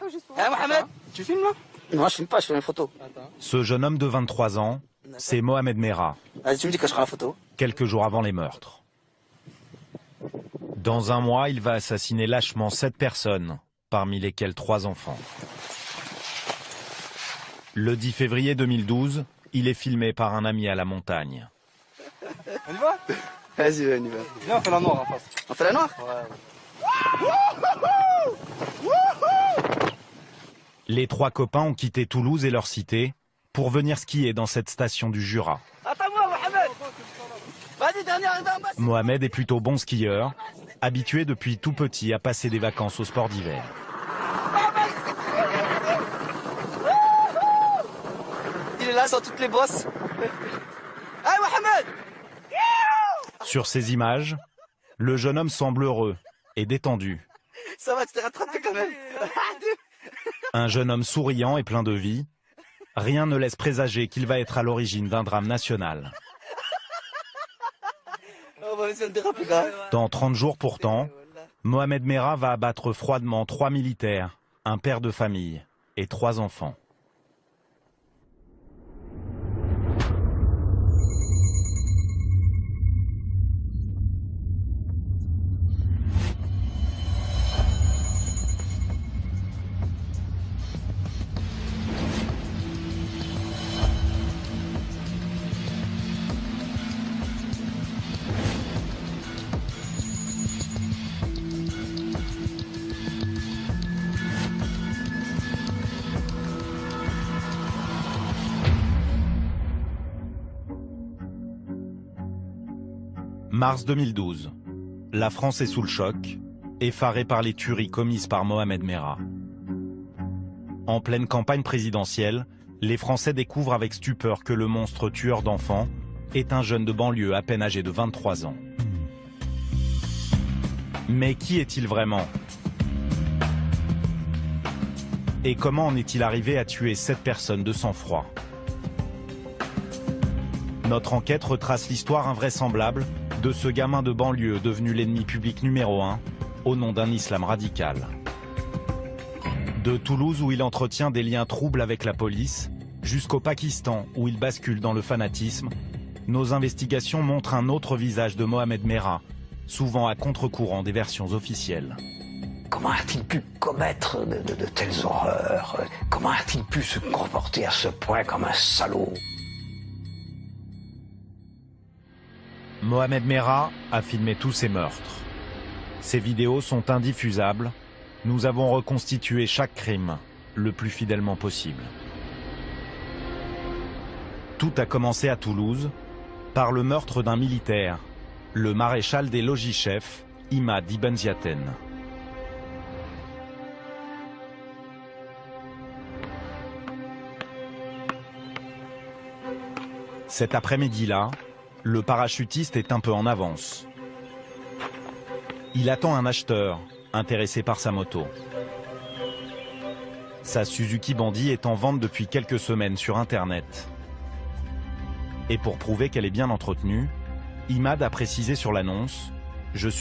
Mohamed, tu filmes là? Non, je filme pas, je fais une photo. Ce jeune homme de 23 ans, c'est Mohamed Merah, Vas-y, tu me dis que je ferai la photo. quelques jours avant les meurtres. Dans un mois, il va assassiner lâchement 7 personnes, parmi lesquelles 3 enfants. Le 10 février 2012, il est filmé par un ami à la montagne. On y va? Vas-y, on y va. Viens, on fait la noire en face. On fait la noire? Les 3 copains ont quitté Toulouse et leur cité pour venir skier dans cette station du Jura. Attends-moi, Mohamed. Vas-y, dernier arrivé en bas. Mohamed est plutôt bon skieur, habitué depuis tout petit à passer des vacances au sport d'hiver. Il est là sans toutes les bosses. Hey, Mohamed! Sur ces images, le jeune homme semble heureux et détendu. Ça va, tu t'es rattrapé quand même. Un jeune homme souriant et plein de vie. Rien ne laisse présager qu'il va être à l'origine d'un drame national. On va essayer de déraper, gars. Dans 30 jours pourtant, Mohamed Merah va abattre froidement 3 militaires, un père de famille et 3 enfants. Mars 2012. La France est sous le choc, effarée par les tueries commises par Mohamed Merah. En pleine campagne présidentielle, les Français découvrent avec stupeur que le monstre tueur d'enfants est un jeune de banlieue à peine âgé de 23 ans. Mais qui est-il vraiment? Et comment en est-il arrivé à tuer 7 personnes de sang-froid? Notre enquête retrace l'histoire invraisemblable de ce gamin de banlieue devenu l'ennemi public numéro 1 au nom d'un islam radical. De Toulouse où il entretient des liens troubles avec la police, jusqu'au Pakistan où il bascule dans le fanatisme, nos investigations montrent un autre visage de Mohamed Merah, souvent à contre-courant des versions officielles. Comment a-t-il pu commettre de telles horreurs? Comment a-t-il pu se comporter à ce point comme un salaud? Mohamed Merah a filmé tous ses meurtres. Ces vidéos sont indiffusables. Nous avons reconstitué chaque crime le plus fidèlement possible. Tout a commencé à Toulouse par le meurtre d'un militaire, le maréchal des logis-chefs, Imad Ibn Ziaten. Cet après-midi-là, le parachutiste est un peu en avance. Il attend un acheteur, intéressé par sa moto. Sa Suzuki Bandit est en vente depuis quelques semaines sur Internet. Et pour prouver qu'elle est bien entretenue, Imad a précisé sur l'annonce « Je suis